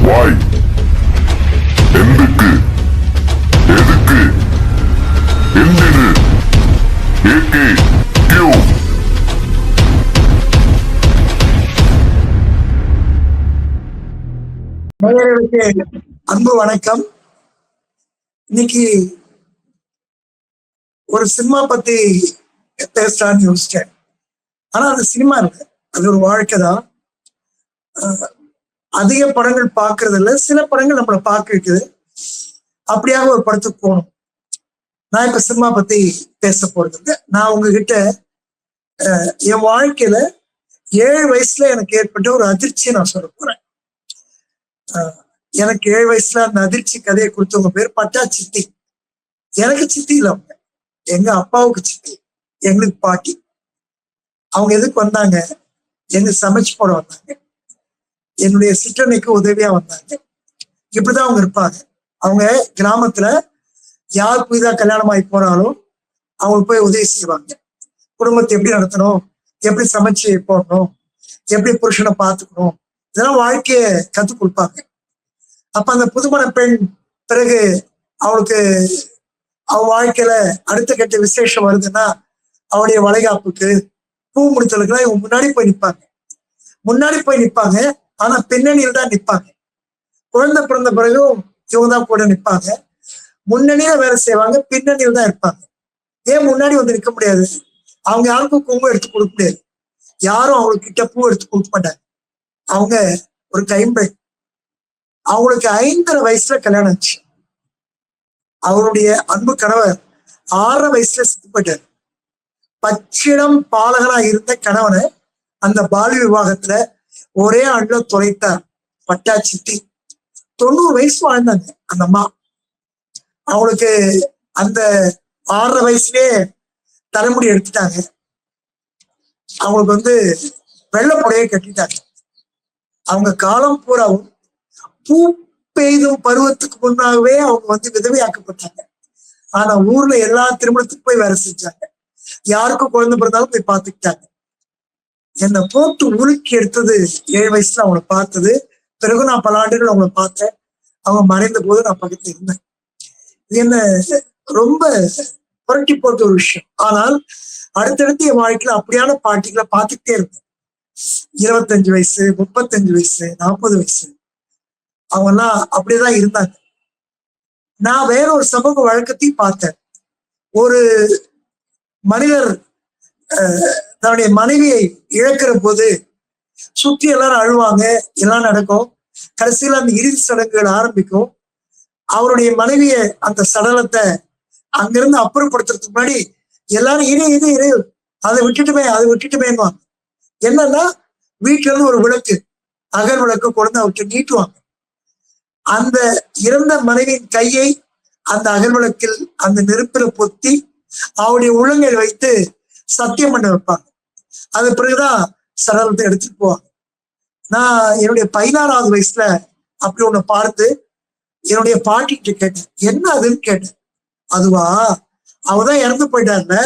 வாய் எந்துக்கு எதுக்கு எந்திரு AK Q. அன்பு வணக்கம். இன்னைக்கு ஒரு சினிமா பத்தி பேசலான்னு யோசிச்சேன். ஆனா அது சினிமா இல்லை, அது ஒரு வாழ்க்கை தான். அதிக படங்கள் பார்க்கறது இல்லை, சில படங்கள் நம்மளை பார்க்க வைக்குது. அப்படியாக ஒரு படத்துக்கு போகணும். நான் இப்ப சினிமா பத்தி பேச போறது. நான் உங்ககிட்ட என் வாழ்க்கையில 7 வயசுல எனக்கு ஏற்பட்ட ஒரு அதிர்ச்சியை நான் சொல்ல போறேன். எனக்கு 7 வயசுல அந்த அதிர்ச்சி கதையை கொடுத்தவங்க பேர் பட்டா சித்தி. எனக்கு சித்தி இல்லை, அவங்க எங்க அப்பாவுக்கு சித்தி, எங்களுக்கு பாட்டி. அவங்க எதுக்கு வந்தாங்க? எங்க சமைச்சு போட வந்தாங்க, என்னுடைய சிற்றனைக்கு உதவியா வந்தாங்க. இப்படிதான் அவங்க இருப்பாங்க. அவங்க கிராமத்துல யார் புதிதா கல்யாணம் ஆகி போனாலும் அவங்களுக்கு போய் உதவி செய்வாங்க. குடும்பத்தை எப்படி நடத்தணும், எப்படி சமைச்சு போடணும், எப்படி புருஷனை பார்த்துக்கணும், இதெல்லாம் வாழ்க்கைய கற்றுக் கொடுப்பாங்க. அப்ப அந்த புதுமண பெண் பிறகு அவளுக்கு அவ வாழ்க்கையில அடுத்த கட்ட விசேஷம் வருதுன்னா அவளுடைய வளைகாப்புக்கு பூ முடித்தலுக்குலாம் இவங்க முன்னாடி போய் நிற்பாங்க. ஆனா பின்னணியில் தான் நிற்பாங்க. குழந்தை பிறந்த பிறகும் இவங்க தான் கூட நிற்பாங்க. முன்னணியில வேலை செய்வாங்க, பின்னணியில் தான் இருப்பாங்க. ஏன் முன்னாடி வந்து நிற்க முடியாது? அவங்க யாருக்கும் குங்குமம் எடுத்து கொடுக்க முடியாது, யாரும் அவங்களுக்கு கிட்ட பூ எடுத்து கொடுக்க மாட்டாங்க. அவங்க ஒரு கைம்பெண். அவங்களுக்கு 5.5 வயசுல கல்யாணம் ஆச்சு. அவருடைய அன்பு கணவர் 6 வயசுல செத்து போயிட்டார். பச்சிடம் பாலகனா இருந்த கணவனை அந்த பாலிய விவாகத்துல ஒரே ஆண்டுல தொலைத்தார் பட்டா சித்தி. 90 வயசு வாழ்ந்தாங்க அந்த அம்மா. அவங்களுக்கு அந்த 6 வயசுலயே தலைமுடி எடுத்துட்டாங்க. அவங்களுக்கு வெள்ளை புடையை கட்டிட்டாங்க. அவங்க காலம் பூராவும் பூ பெய்தும் பருவத்துக்கு முன்னாகவே அவங்க விதவையாக்கப்பட்டாங்க. ஆனா ஊர்ல எல்லா திருமணத்துக்கும் போய் வேலை செஞ்சாங்க. யாருக்கும் குழந்தை பிறந்தாலும் போய் பார்த்துக்கிட்டாங்க. என்னை போட்டு உலுக்கி எடுத்தது 7 வயசுல அவங்கள பார்த்தது. பிறகு நான் பல ஆண்டுகள் அவங்கள பார்த்தேன். அவங்க மறைந்த போது நான் பக்கத்துல இருந்தேன். இது என்ன ரொம்ப புரட்டி போட்ட ஒரு விஷயம். ஆனால் அடுத்தடுத்து என் வாழ்க்கையில அப்படியான பாட்டிகளை பார்த்துக்கிட்டே இருந்தேன். 25 வயசு, 35 வயசு, 40 வயசு, அவங்க எல்லாம் அப்படியேதான் இருந்தாங்க. நான் வேற ஒரு சமூக வழக்கத்தையும் பார்த்தேன். ஒரு மனிதர் தன்னுடைய மனைவியை இழக்கிற போது சுற்றி எல்லாரும் அழுவாங்க, எல்லாம் நடக்கும். கடைசியில் அந்த இறுதி சடங்குகள் ஆரம்பிக்கும். அவருடைய மனைவிய அந்த சடலத்தை அங்கிருந்து அப்புறப்படுத்துறதுக்கு முன்னாடி எல்லாரும் இரு அதை விட்டுட்டுமேன்னுவாங்க. என்னன்னா வீட்டுல இருந்து ஒரு விளக்கு, அகல் விளக்கு கொண்டு அவர்கிட்ட நீட்டுவாங்க. அந்த இறந்த மனைவியின் கையை அந்த அகல் விளக்கில் அந்த நெருப்பில பொத்தி அவருடைய உள்ளங்கை வைத்து சத்தியம் பண்ண வைப்பாங்க. அது பிறகுதான் சடலத்தை எடுத்துட்டு போவாங்க. நான் என்னுடைய 16வது வயசுல அப்படி ஒண்ணு பார்த்து என்னுடைய பாட்டிகிட்ட கேட்டேன், என்ன அதுன்னு கேட்டேன். அதுவா, அவதான் இறந்து போயிட்டார்ல,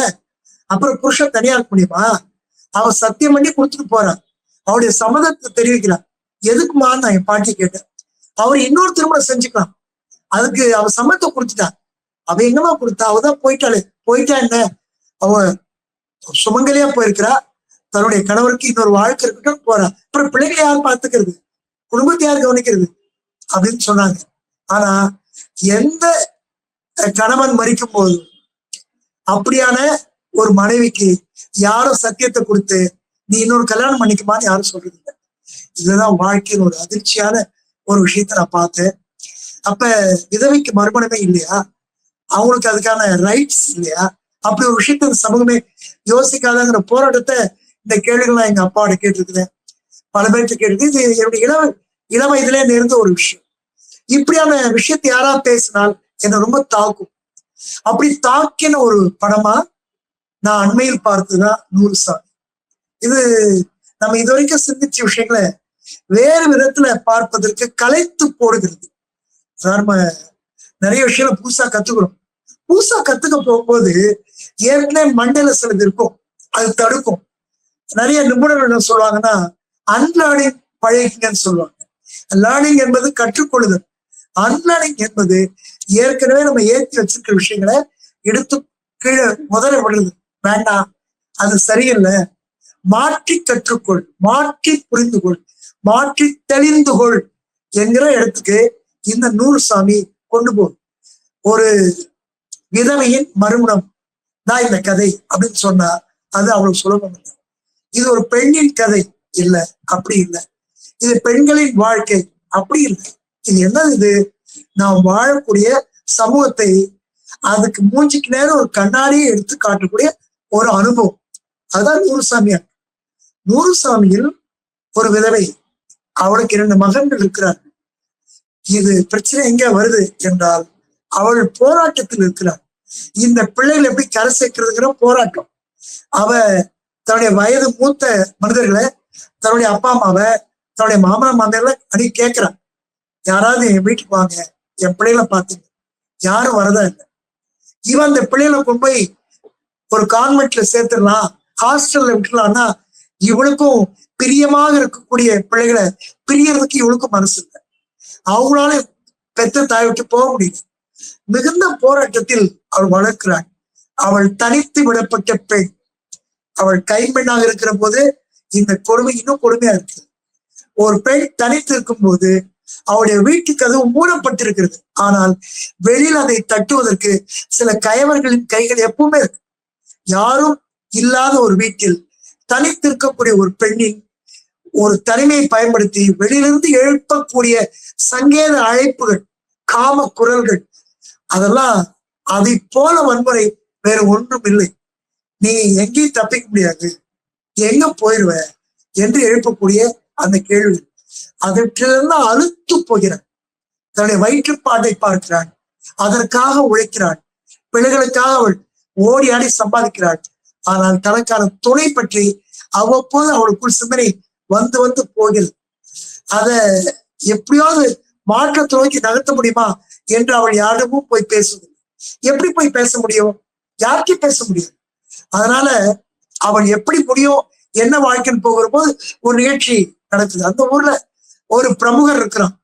அப்புறம் புருஷன் தனியா இருக்க முடியுமா? அவ சத்தியம் பண்ணி கொடுத்துட்டு போறான், அவருடைய சம்மதத்தை தெரிவிக்கிறான். எதுக்குமா நான் என் பாட்டி கேட்டேன். அவர் இன்னொரு திருமணம் செஞ்சுக்கலாம், அதுக்கு அவ சம்மதத்தை கொடுத்துட்டான். அவ எங்கம்மா கொடுத்தா? அவதான் போயிட்டா என்ன, அவ சுமங்கலியா போயிருக்கிறா, தன்னுடைய கணவருக்கு இன்னொரு வாழ்க்கை இருக்கட்டும் போறா. அப்புறம் பிள்ளைகளை யார் பார்த்துக்கிறது, குடும்பத்தை யார் கவனிக்கிறது அப்படின்னு சொன்னாங்க. ஆனா எந்த கணவன் மரிக்கும் போது அப்படியான ஒரு மனைவிக்கு யாரும் சத்தியத்தை கொடுத்து நீ இன்னொரு கல்யாணம் பண்ணிக்குமான்னு யாரும் சொல்றது இல்லை. இதுதான் வாழ்க்கையில் ஒரு அதிர்ச்சியான ஒரு விஷயத்த நான் பார்த்தேன். அப்ப விதவைக்கு மறுமணமே இல்லையா? அவங்களுக்கு அதுக்கான ரைட்ஸ் இல்லையா? அப்படி ஒரு விஷயத்த இந்த சமூகமே யோசிக்காதங்கிற போராட்டத்தை இந்த கேள்விகள் எங்க அப்பாவோட கேட்டிருக்கிறேன், பல பேர்கிட்ட கேட்டிருக்கு. இது என்னுடைய இள வயதுல நேர்ந்த ஒரு விஷயம். இப்படியான விஷயத்தை யாரா பேசினால் என்னை ரொம்ப தாக்கும். அப்படி தாக்கின ஒரு படமா நான் அண்மையில் பார்த்ததுதான் 100 சாமி. இது நம்ம இது வரைக்கும் சிந்திச்ச விஷயங்களை வேறு விதத்துல பார்ப்பதற்கு கலைத்து போடுகிறது. நம்ம நிறைய விஷயங்களை புதுசா கத்துக்கிறோம். புதுசா கத்துக்க போகும்போது ஏற்கனவே மண்டையில சிலது இருக்கும், அது தடுக்கும். நிறைய நிபுணர்கள் என்ன சொல்லுவாங்கன்னா அன்லேர்னிங் பழகிங்கன்னு சொல்லுவாங்க. லேர்னிங் என்பது கற்றுக்கொள்ளுதல். அன்லேர்னிங் என்பது ஏற்கனவே நம்ம ஏற்றி வச்சிருக்கிற விஷயங்களை எடுத்து கீழே முதல விடுறது. வேண்டாம், அது சரியில்லை, மாற்றி கற்றுக்கொள், மாற்றி புரிந்து கொள், மாற்றி தெளிந்து கொள் என்கிற இடத்துக்கு இந்த நூறுசாமி கொண்டு போகும். ஒரு விதவையின் மறுமணம் தான் இந்த கதை அப்படின்னு சொன்னா அது அவ்வளவு சுலபம் இல்லை. இது ஒரு பெண்ணின் கதை இல்லை, அப்படி இல்லை. இது பெண்களின் வாழ்க்கை, அப்படி இல்லை. இது என்னது? இது நாம் வாழக்கூடிய சமூகத்தை அதுக்கு மூஞ்சிக்கு நேரம் ஒரு கண்ணாடியை எடுத்து காட்டக்கூடிய ஒரு அனுபவம். அதான் நூறுசாமியார். நூறுசாமியில் ஒரு விதவை, அவளுக்கு 2 மகன்கள் இருக்கிறார். இது பிரச்சனை எங்க வருது என்றால் அவள் போராட்டத்தில் இருக்கிறார். இந்த பிள்ளைகள் எப்படி கரை சேர்க்கிறதுங்கிற போராட்டம். அவ தன்னுடைய வயது மூத்த மனிதர்களை, தன்னுடைய அப்பா அம்மாவை, தன்னுடைய மாமனார் மாமியார்களை அடி கேட்கிறான், யாராவது என் வீட்டுக்கு வாங்க, என் பிள்ளைகளை பார்த்துங்க. யாரும் வரதா இல்லை. இவன் அந்த பிள்ளைகளை கொண்டு போய் ஒரு கான்வென்ட்ல சேர்த்துடலாம், ஹாஸ்டல்ல விட்டுலாம்னா இவளுக்கும் பிரியமாக இருக்கக்கூடிய பிள்ளைகளை பிரியறதுக்கு இவளுக்கும் மனசு இல்லை. அவங்களால பெத்த தாய் விட்டு போக முடியல. மிகுந்த போராட்டத்தில் அவள் வளர்க்கிறாள். அவள் தனித்து விடப்பட்ட பெண். அவள் கைம்பெண்ணாக இருக்கிற போது இந்த கொடுமை இன்னும் கொடுமையா இருக்கு. ஒரு பெண் தனித்து இருக்கும் போது அவளுடைய வீட்டுக்கு அது மூடப்பட்டிருக்கிறது. ஆனால் வெளியில் அதை தட்டுவதற்கு சில கயவர்களின் கைகள் எப்பவுமே இருக்கு. யாரும் இல்லாத ஒரு வீட்டில் தனித்து இருக்கக்கூடிய ஒரு பெண்ணின் ஒரு தனிமையை பயன்படுத்தி வெளியிலிருந்து எழுப்பக்கூடிய சங்கேத அழைப்புகள், காம குரல்கள், அதெல்லாம் அதை போல வன்முறை வேற ஒன்றும் இல்லை. நீ எங்கேயும் தப்பிக்க முடியாது, எங்க போயிடுவ என்று எழுப்பக்கூடிய அந்த கேள்வி. அதற்கிலிருந்து அழுத்து போகிறான். தன்னுடைய வயிற்றுப்பாட்டை பார்க்கிறான், அதற்காக உழைக்கிறான், பிள்ளைகளுக்காக அவள் ஓடி ஆடி சம்பாதிக்கிறாள். ஆனால் தனக்கான துணை பற்றி அவ்வப்போது அவளுக்குள் சிந்தனை வந்து வந்து போகிறது. அதை எப்படியாவது மாற்றத்தை நோக்கி நகர்த்த முடியுமா என்று அவள் யாரிடமும் போய் பேசுவது. எப்படி போய் பேச முடியும்? யாருக்கும் பேச முடியும். அதனால அவள் எப்படி முடியும், என்ன வாழ்க்கைன்னு போகிற போது ஒரு நிகழ்ச்சி நடக்குது. அந்த ஊர்ல ஒரு பிரமுகர் இருக்கிறான்,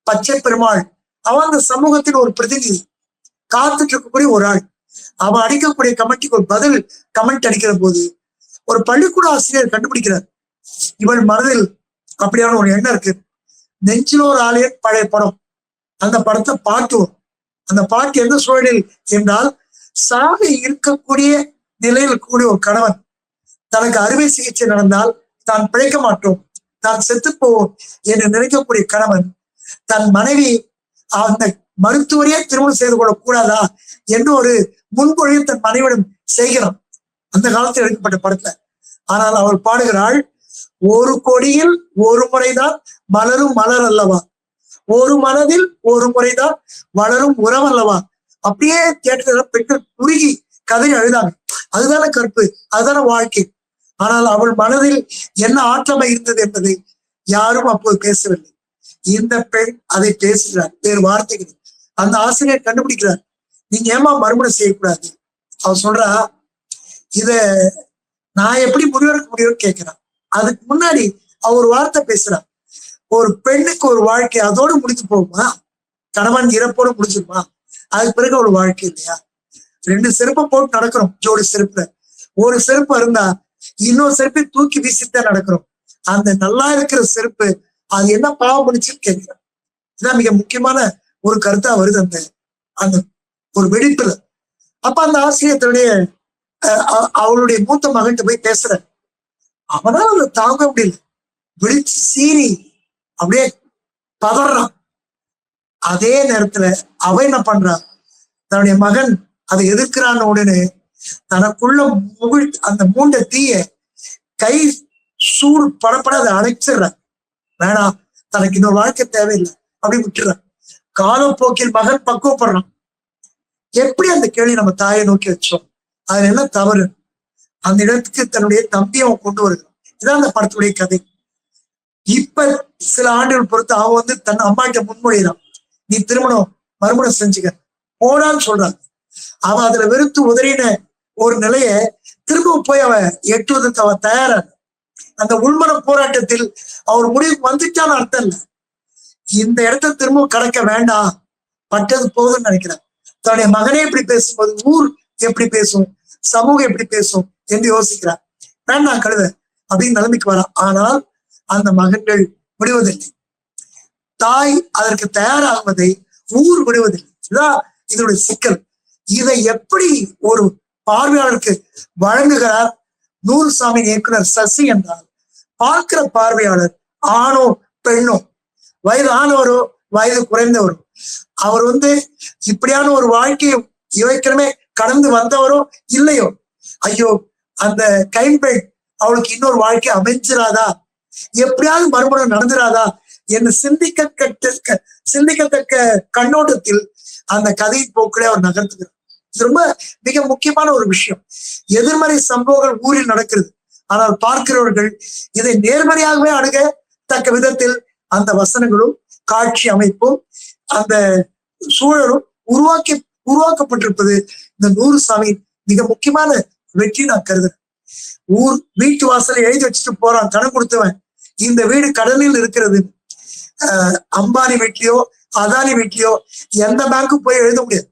பச்சை பெருமாள். அவன் அந்த சமூகத்தின் ஒரு பிரதிநிதி, காத்துட்டு இருக்கக்கூடிய ஒரு ஆள். அவன் அடிக்கக்கூடிய கமெண்ட்டுக்கு ஒரு பதில் கமெண்ட் அடிக்கிற போது ஒரு பள்ளிக்கூட ஆசிரியர் கண்டுபிடிக்கிறார், இவள் மனதில் அப்படியான ஒரு எண்ணம் இருக்கு. நெஞ்சில் ஒரு ஆலய பழைய படம், அந்த படத்தை பாட்டுவோம். அந்த பாட்டு எந்த சூழலில் என்றால், சாக இருக்கக்கூடிய நிலையில் இருக்கக்கூடிய ஒரு கணவன், தனக்கு அறுவை சிகிச்சை நடந்தால் தான் பிழைக்க மாட்டோம், தான் செத்து போவோம் என்று நினைக்கக்கூடிய கணவன் தன் மனைவி அந்த மருத்துவரையே திருமணம் செய்து கொள்ளக் கூடாதா என்று ஒரு முன்மொழியை தன் மனைவிடம் செய்கிறான். அந்த காலத்தில் எடுக்கப்பட்ட படத்துல. ஆனால் அவள் பாடுகிறாள், ஒரு கொடியில் ஒரு முறைதான் மலரும் மலர் அல்லவா, ஒரு மனதில் ஒரு முறைதான் வளரும் உறவு அல்லவா. அப்படியே கேட்கிற பெண்கள் குறுகி கதை அழுதாங்க. அதுதானே கற்பு, அதுதானே வாழ்க்கை. ஆனால் அவள் மனதில் என்ன ஆற்றமை இருந்தது என்பதை யாரும் அப்போது பேசவில்லை. இந்த பெண் அதை பேசுகிறார், வேறு வார்த்தைகள். அந்த ஆசிரியர் கண்டுபிடிக்கிறார், நீங்க ஏமா மறுமணம் செய்யக்கூடாது. அவ சொல்றா, இத நான் எப்படி முடிவெடுக்க முடியும்னு கேட்கிறான். அதுக்கு முன்னாடி அவர் ஒரு வார்த்தை பேசுறான், ஒரு பெண்ணுக்கு ஒரு வாழ்க்கை அதோடு முடிஞ்சு போகுமா? கணவன் இறப்போடு முடிஞ்சிருமா? அதுக்கு பிறகு ஒரு வாழ்க்கை இல்லையா? 2 செருப்பை போட்டு நடக்கிறோம், ஜோடி செருப்புல. ஒரு செருப்பு இருந்தா இன்னொரு செருப்பை தூக்கி வீசித்தான் நடக்கிறோம். அந்த நல்லா இருக்கிற செருப்பு அது என்ன பாவம் பண்ணிச்சுன்னு கேட்கிறேன். இதுதான் மிக முக்கியமான ஒரு கருத்தா வருது அந்த அந்த ஒரு வெடிப்புல. அப்ப அந்த ஆசிரியத்துடைய அவளுடைய மூத்த மகன்கிட்ட போய் பேசுற, அவனால அதை தாங்க முடியல, விழிச்சு சீறி அப்படியே பதறான். அதே நேரத்துல அவ என்ன பண்றான், தன்னுடைய மகன் அதை எதிர்க்கிறான் உடனே தனக்குள்ள அந்த மூண்ட தீய கை சூடு படப்பட அதை அணைச்சிடுறான். வேணாம், தனக்கு இன்னொரு வாழ்க்கை தேவையில்லை, அப்படி விட்டுறான். காலப்போக்கில் மகன் பக்குவப்படுறான். எப்படி அந்த கேள்வி நம்ம தாயை நோக்கி வச்சோம், அதுல என்ன தவறு? அந்த இடத்துக்கு தன்னுடைய தம்பியை அவன் கொண்டு வருகிறான். இதான் அந்த படத்துடைய கதை. இப்ப சில ஆண்டுகள் பொறுத்து அவன் தன் அம்மாட்ட முன்மொழிகிறான், நீ மறுமணம் செஞ்சுக்க போடான்னு சொல்றான். அவன் அதுல வெறுத்து உதறின ஒரு நிலைய திரும்பவும் போய் அவன் எட்டுவதற்கு அவன் தயாரா. அந்த உள்மன போராட்டத்தில் அவர் முடிவுக்கு வந்துட்டான்னு அர்த்தம் இல்லை. இந்த இடத்த திரும்ப கடக்க வேண்டாம், பட்டது போதும்னு நினைக்கிறார். தன்னுடைய மகனே எப்படி பேசும்போது ஊர் எப்படி பேசும், சமூகம் எப்படி பேசும் என்று யோசிக்கிறார். வேண்டாம் கழுத அப்படின்னு நிலைமைக்கு வரா. ஆனால் அந்த மகன்கள் விடுவதில்லை. தாய் அதற்கு தயாராகுவதை ஊர் விடுவதில்லை. இதுதான் இதனுடைய சிக்கல். இதை எப்படி ஒரு பார்வையாளருக்கு வழங்குகிறார் நூறுசாமி இயக்குனர் சசி என்றால், பார்க்கிற பார்வையாளர் ஆணோ பெண்ணோ, வயது ஆனவரோ வயது குறைந்தவரோ, அவர் இப்படியான ஒரு வாழ்க்கையை இவைக்கிறமே கடந்து வந்தவரோ இல்லையோ, ஐயோ அந்த கைம்பெண் அவளுக்கு இன்னொரு வாழ்க்கை அமைஞ்சிராதா, எப்படியாவது மறுமணம் நடந்துராதா என்று சிந்திக்கத்தக்க கண்ணோட்டத்தில் அந்த கதை போக்கிலே அவர் நகர்த்துகிறார். இது ரொம்ப மிக முக்கியமான ஒரு விஷயம். எதிர்மறை சம்பவங்கள் ஊரில் நடக்கிறது, ஆனால் பார்க்கிறவர்கள் இதை நேர்மறையாகவே அணுக தக்க விதத்தில் அந்த வசனங்களும் காட்சி அமைப்பும் அந்த சூழலும் உருவாக்கப்பட்டிருப்பது இந்த நூறுசாமி மிக முக்கியமான வெற்றி நான் கருதுறேன். வீட்டு வாசலை எழுதி வச்சுட்டு போறான் கடன் கொடுத்தவன், இந்த வீடு கடலில் இருக்கிறது. அம்பானி வீட்லயோ அதானி வீட்லயோ எந்த பேங்க்கும் போய் எழுத முடியாது.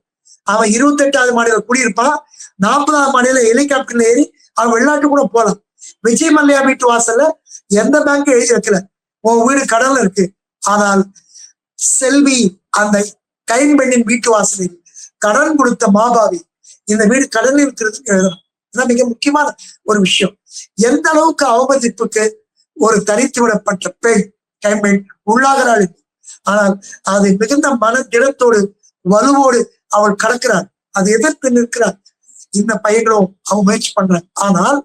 அவன் 28வது மாடியில குடியிருப்பான், 40வது மாடியில ஹெலிகாப்டர்ல ஏறி அவன் வெளிநாட்டு கூட போலாம். விஜய் மல்லையா வீட்டு வாசல்ல எந்த பேங்க்கும் எழுதி வைக்கல, உன் வீடு கடல்ல இருக்கு. ஆனால் செல்வி அந்த கைம்பெண்ணின் வீட்டு வாசலில் கடன் கொடுத்த மாபாவி இந்த வீடு கடலில் இருக்கிறதுக்கு எழுதணும். இதுதான் மிக முக்கியமான ஒரு விஷயம். எந்த அளவுக்கு அவமதிப்புக்கு ஒரு தனித்து விடப்பட்ட பெண் கைம்பெண் உள்ளாகிறாள். ஆனால் அது மிகுந்த மன திடத்தோடு வலுவோடு அவள் கடக்கிறாள், அதை எதிர்த்து நிற்கிறாள். இந்த பையங்களும் அவன் முயற்சி பண்றான். ஆனால்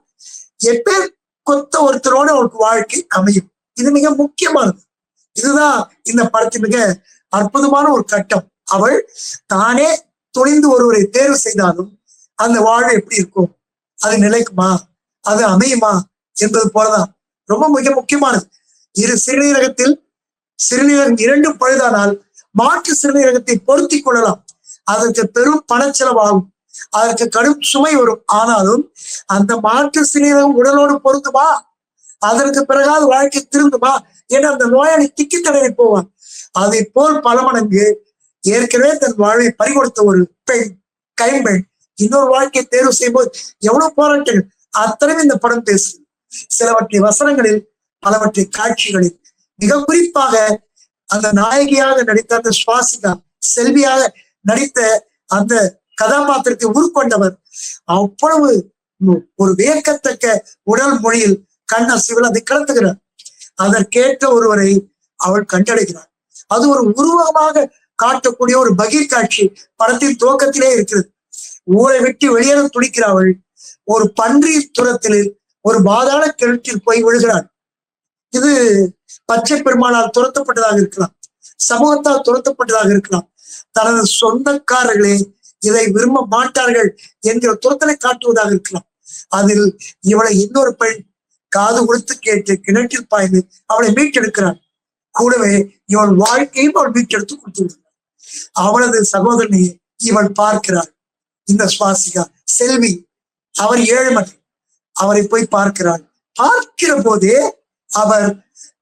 எப்பேர் கொத்த ஒருத்தரோடு அவளுக்கு வாழ்க்கை அமையும். இது மிக முக்கியமானது. இதுதான் இந்த படத்தின் மிக அற்புதமான ஒரு கட்டம். அவள் தானே துணிந்து ஒருவரை தேர்வு செய்தாலும் அந்த வாழ்வு எப்படி இருக்கும், அது நிலைக்குமா, அது அமையுமா என்பது போலதான் ரொம்ப மிக முக்கியமானது. சிறுநீரகம் 2 பழுதானால் மாற்று சிறுநீரகத்தை பொருத்தி கொள்ளலாம். அதற்கு பெரும் பணச்செலவாகும், அதற்கு கடும் சுமை வரும். ஆனாலும் அந்த மாற்று சிறுநீரகம் உடலோடு பொருந்துமா, அதற்கு பிறகாவது வாழ்க்கை திருந்துமா என்று அந்த நோயாளி திக்கி தடவை போவான். அதை போல் பல மடங்கு ஏற்கனவே தன் வாழ்வை பறிகொடுத்த ஒரு பெண் கைம்பெண் இன்னொரு வாழ்க்கையை தேர்வு செய்யும் போது எவ்வளவு போராட்டங்கள் அத்தனையும் இந்த படம் பேசுது. சிலவற்றை வசனங்களில், பலவற்றை காட்சிகளில், மிக குறிப்பாக அந்த நாயகியாக நடித்த அந்த சுவாசிகா, செல்வியாக நடித்த அந்த கதாபாத்திரத்தை உருக்கொண்டவர் அவ்வளவு ஒரு வியக்கத்தக்க உடல் மொழியில் கண் அசைவில் அதை கடத்துகிறார். அதற்கேற்ற ஒருவரை அவள் கண்டடைகிறார். அது ஒரு உருவகமாக காட்டக்கூடிய ஒரு பகீர் காட்சி படத்தின் துவக்கத்திலே இருக்கிறது. ஊரை விட்டு வெளியேற துடிக்கிறாள். ஒரு பன்றி துரத்தில் ஒரு பாதாள கிணற்றில் போய் விழுகிறாள். இது பச்சை பெருமாளால் துரத்தப்பட்டதாக இருக்கலாம், சமூகத்தால் துரத்தப்பட்டதாக இருக்கலாம், தனது சொந்தக்காரர்களே இதை விரும்ப மாட்டார்கள் என்கிற துரத்தலை காட்டுவதாக இருக்கலாம். அதில் இவளை இன்னொரு பெண் காது கொடுத்து கேட்டு கிணற்றில் பாய்ந்து அவளை மீட்டெடுக்கிறாள். கூடவே இவள் வாழ்க்கையும் அவள் மீட்டெடுத்து கொடுத்துள்ளார். அவளது சகோதரனை இவள் பார்க்கிறாள். இந்த சுவாசிகா செல்வி, அவர் ஏழ்மன், அவரை போய் பார்க்கிறாள். பார்க்கிற போதே அவர்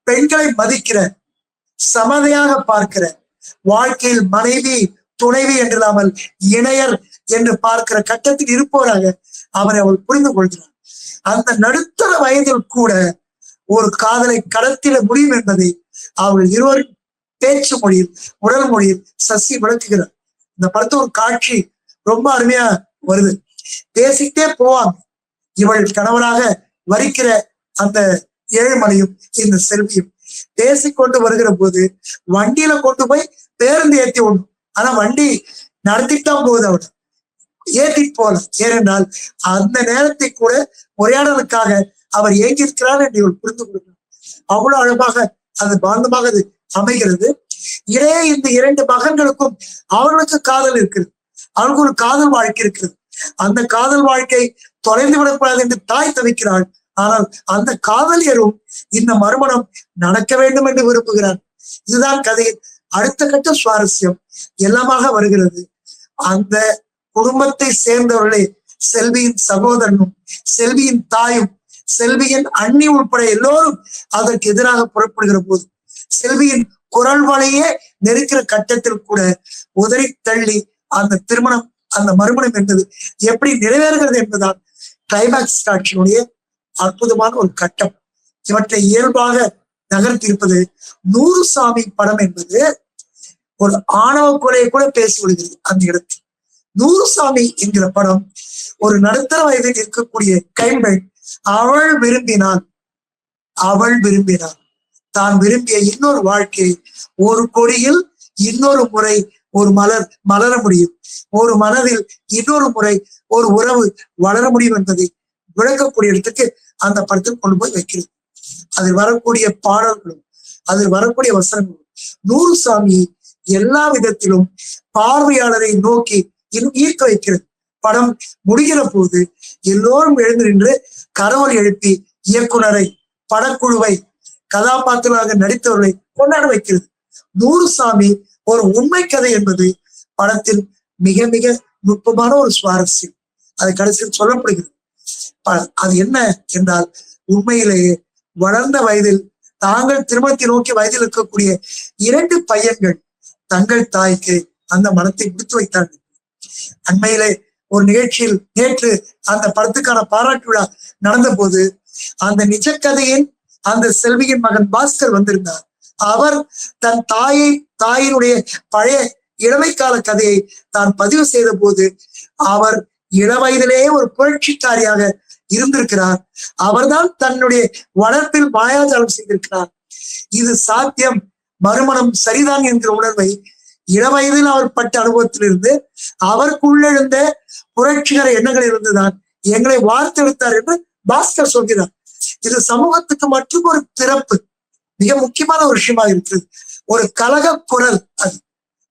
பெண்களை மதிக்கிற, சமதையாக பார்க்கிற, வாழ்க்கையில் மனைவி துணைவி என்றில்லாமல் இணையர் என்று பார்க்கிற கட்டத்தில் இருப்பவராக அவரை அவள் புரிந்து கொள்கிறார். அந்த நடுத்தர வயதில் கூட ஒரு காதலை கடத்திட முடியும் என்பதை அவள் இருவரும் பேச்சு மொழியில், உடல் மொழியில் சசி விளக்குகிறார். இந்த படத்தை ஒரு காட்சி ரொம்ப அருமையா வருது. பேசிக்கிட்டே போவாங்க. இவள் கணவனாக வரிக்கிற அந்த ஏழுமலையும் இந்த செல்வியும் பேசிக்கொண்டு வருகிற போது வண்டியில கொண்டு போய் பேருந்து ஏற்றி விடணும். ஆனா வண்டி நடத்திட்டான் போகுது, அவள் ஏற்றிட்டு போல. ஏனென்றால் அந்த நேரத்தை கூட உரையாடலுக்காக அவர் ஏற்றிருக்கிறார் என்று இவள் புரிந்து கொள்கிறார். அவ்வளவு அழகாக அது பாந்தமாக அது அமைகிறது. இடையே இந்த 2 மகன்களுக்கும் அவர்களுக்கு காதல் இருக்கிறது, அவர்களுக்கு ஒரு காதல் வாழ்க்கை இருக்கிறது. அந்த காதல் வாழ்க்கை தொலைந்து விடக்கூடாது என்று தாய் தவிக்கிறாள். ஆனால் அந்த காதலியரும் இந்த மறுமணம் நடக்க வேண்டும் என்று விரும்புகிறார். இதுதான் கதையின் அடுத்த கட்ட சுவாரஸ்யம் எல்லாமாக வருகிறது. அந்த குடும்பத்தை சேர்ந்தவர்களே செல்வியின் சகோதரனும் செல்வியின் தாயும் செல்வியின் அண்ணி உட்பட எல்லோரும் அதற்கு எதிராக புறப்படுகிற போது, செல்வியின் குரல் வலையே நெருக்கிற கட்டத்தில் கூட உதறி தள்ளி அந்த திருமணம், அந்த மறுமணம் என்பது எப்படி நிறைவேறுகிறது என்பதால் கிளைமேக்ஸ் காட்சியினுடைய அற்புதமான ஒரு கட்டம். இவற்றை இயல்பாக நகர்த்தியிருப்பது நூறுசாமி படம் என்பது ஒரு ஆணவ கொலையை கூட பேசி விடுகிறது. அந்த இடத்தில் நூறுசாமி என்கிற படம் ஒரு நடுத்தர வயதில் இருக்கக்கூடிய கைம்பெண், அவள் விரும்பினாள் தான் விரும்பிய இன்னொரு வாழ்க்கை, ஒரு கொடியில் இன்னொரு முறை ஒரு மலர முடியும், ஒரு மனதில் இன்னொரு முறை ஒரு உறவு வளர முடியும் என்பதை விளக்கக்கூடிய இடத்துக்கு அந்த படத்தில் கொண்டு போய் வைக்கிறது. அதில் வரக்கூடிய பாடல்களும் அதில் வரக்கூடிய வசனங்களும் நூறுசாமி எல்லா விதத்திலும் பார்வையாளரை நோக்கி ஈர்க்க வைக்கிறது. படம் முடிகிற போது எல்லோரும் எழுந்து நின்று கரவொலி எழுப்பி இயக்குனரை, படக்குழுவை, கதாபாத்திரமாக நடித்தவர்களை கொண்டாட வைக்கிறது. நூறுசாமி ஒரு உண்மை கதை என்பது படத்தில் மிக மிக நுட்பமான ஒரு சுவாரஸ்யம். அது கடைசியில் சொல்லப்படுகிறது. அது என்ன என்றால், உண்மையிலேயே வளர்ந்த வயதில் தாங்கள் திருமணத்தை நோக்கி வயதில் இருக்கக்கூடிய 2 பையன்கள் தங்கள் தாய்க்கு அந்த மனத்தை முடித்து வைத்தார்கள். அண்மையிலே ஒரு நிகழ்ச்சியில் நேற்று அந்த படத்துக்கான பாராட்டு விழா நடந்த போது அந்த நிஜ கதையின் அந்த செல்வியின் மகன் பாஸ்கர் வந்திருந்தார். அவர் தன் தாயினுடைய பழைய இளமை கால கதையை தான் பதிவு செய்த போது அவர் இளவயதிலேயே ஒரு புரட்சிக்காரியாக இருந்திருக்கிறார். அவர்தான் தன்னுடைய வளர்ப்பில் மாயாஜாலம் செய்திருக்கிறார். இது சாத்தியம், மறுமணம் சரிதான் என்கிற உணர்வை இளவயதில் அவர் பட்ட அனுபவத்திலிருந்து அவருக்குள்ளெழுந்த புரட்சிகர எண்ணங்கள் இருந்துதான் எங்களை வார்த்தெடுத்தார் என்று பாஸ்கர் சொல்கிறார். இது சமூகத்துக்கு மற்றும் ஒரு திறப்பு, மிக முக்கியமான ஒரு விஷயமா இருக்கிறது. ஒரு கலக குரல், அது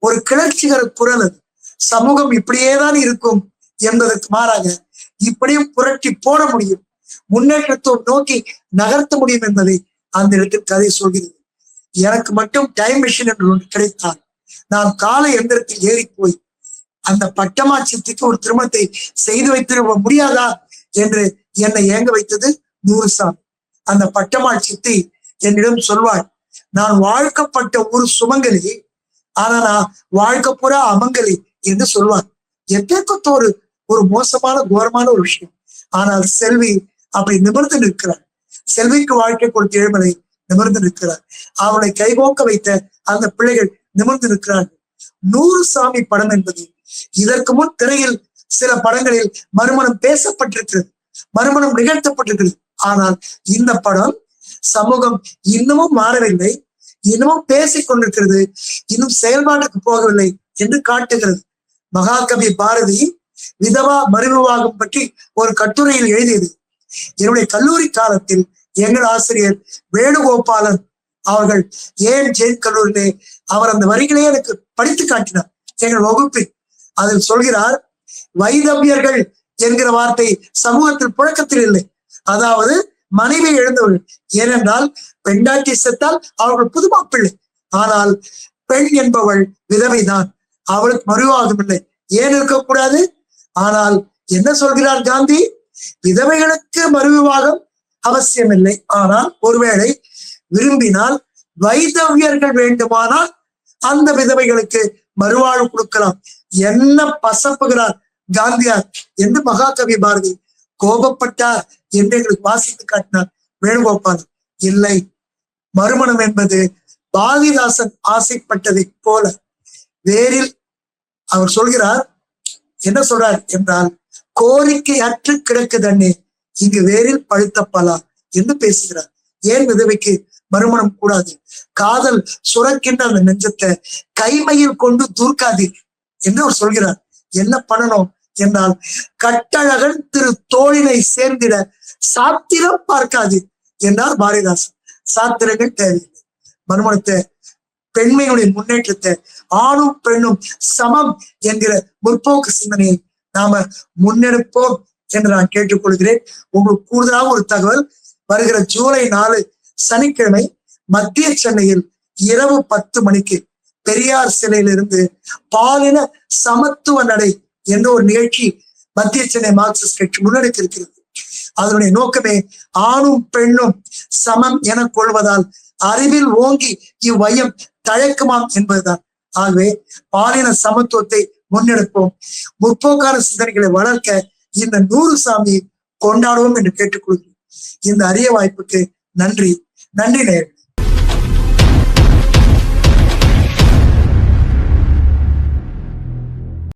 ஒரு கிளர்ச்சிகர குரல். அது சமூகம் இப்படியேதான் இருக்கும் என்பதற்கு மாறாக இப்படியும் புரட்டி போட முடியும், முன்னேற்றத்தை நோக்கி நகர்த்த முடியும் என்பதை அந்த இடத்தில் கதை சொல்கிறது. எனக்கு மட்டும் டைம் மிஷின் என்று ஒன்று கிடைத்தால் நான் காலை எந்திரத்தில் ஏறி போய் அந்த பட்டமா சித்திக்கு ஒரு திருமணத்தை செய்து வைத்திருக்க முடியாதா என்று என்னை ஏங்க வைத்தது நூறுசாமி. அந்த பட்டமாள் சித்தி என்னிடம் சொல்வாள், நான் வாழ்க்கப்பட்ட ஒரு சுமங்கலி, ஆனா நான் வாழ்க்கை பூரா அமங்கலி என்று சொல்வார். எப்பேற்பட்ட ஒரு மோசமான கோரமான ஒரு விஷயம். ஆனால் செல்வி அப்படி நிமிர்ந்து நிற்கிறார். செல்விக்கு வாழ்க்கை கொடுத்த ஏழ்மலை நிமிர்ந்து நிற்கிறார். அவளை கைகோக்க வைத்த அந்த பிள்ளைகள் நிமிர்ந்து நிற்கிறார்கள். நூறுசாமி படம் என்பது இதற்கு முன் திரையில் சில படங்களில் மறுமணம் பேசப்பட்டிருக்கிறது, மறுமணம் நிகழ்த்தப்பட்டிருக்கிறது. ஆனால் இந்த படம் சமூகம் இன்னமும் மாறவில்லை, இன்னமும் பேசிக் கொண்டிருக்கிறது, இன்னும் செயல்பாட்டுக்கு போகவில்லை என்று காட்டுகிறது. மகாகவி பாரதி விதவா மறுவிவாகம் பற்றி ஒரு கட்டுரையில் எழுதியது. என்னுடைய கல்லூரி காலத்தில் எங்கள் ஆசிரியர் வேணுகோபாலன் அவர்கள் ஜெயின் கல்லூரியிலே அவர் அந்த வரிகளே எனக்கு படித்து காட்டினார் எங்கள் வகுப்பில். அதில் சொல்கிறார், வைதவியர்கள் என்கிற வார்த்தை சமூகத்தில் புழக்கத்தில் இல்லை. அதாவது மனைவி இழந்தவர்கள். ஏனென்றால் பெண்டாட்டி செத்தால் அவர்கள் புதுமா பிள்ளை, ஆனால் பெண் என்பவள் விதவைதான், அவளுக்கு மறுவாகம் இல்லை. ஏன் இருக்கக்கூடாது? ஆனால் என்ன சொல்கிறார் காந்தி? விதவைகளுக்கு மறுவிவாகம் அவசியம் இல்லை, ஆனால் ஒருவேளை விரும்பினால் வைதவியர்கள் வேண்டுமானால் அந்த விதவைகளுக்கு மறுவாழ்வு கொடுக்கலாம். என்ன பசப்புகிறார் காந்தியார் என்று மகாகவி பாரதி கோபப்பட்டார் என்று எங்களுக்கு வாசித்து காட்டினார் வேணுகோபாலன். இல்லை, மறுமணம் என்பது பாரதிதாசன் ஆசைப்பட்டதை போல வேரில் அவர் சொல்கிறார். என்ன சொல்றார் என்றால், கோரிக்கை அற்று கிடக்கு தண்ணே இங்கு வேரில் பழுத்த பலா என்று பேசுகிறார். ஏன் விதவைக்கு மறுமணம் கூடாது? காதல் சுரக்கின்ற அந்த நெஞ்சத்தை கைமையில் கொண்டு தூர்க்காதீர் என்று அவர் சொல்கிறார். என்ன பண்ணணும் என்றால், கட்டழகன் திரு தோழினை சேர்ந்திட சாத்திரம் பார்க்காது என்றார் பாரதிதாசன். சாத்திரங்கள் தேவையில்லை. மறுமணத்தை, பெண்மையுடைய முன்னேற்றத்தை, ஆணும் பெண்ணும் சமம் என்கிற முற்போக்கு சிந்தனையை நாம முன்னெடுப்போம் என்று நான் கேட்டுக்கொள்கிறேன். உங்களுக்கு கூடுதலாக ஒரு தகவல், வருகிற ஜூலை 4 சனிக்கிழமை மத்திய சென்னையில் இரவு 10 மணிக்கு பெரியார் சிலையிலிருந்து பாலின சமத்துவ நடை என்ற ஒரு நிகழ்ச்சி மத்திய சென்னை மார்க்சிஸ்ட் கட்சி முன்னெடுக்க இருக்கிறது. அதனுடைய நோக்கமே ஆணும் பெண்ணும் சமம் என கொள்வதால் அறிவில் ஓங்கி இவ்வையம் தயக்குமாம் என்பதுதான். ஆகவே பாலின சமத்துவத்தை முன்னெடுப்போம், முற்போக்கான சிந்தனைகளை வளர்க்க இந்த 100 சாமியை கொண்டாடுவோம் என்று கேட்டுக்கொள்கிறேன். இந்த அரிய வாய்ப்புக்கு நன்றி நேயர்களே.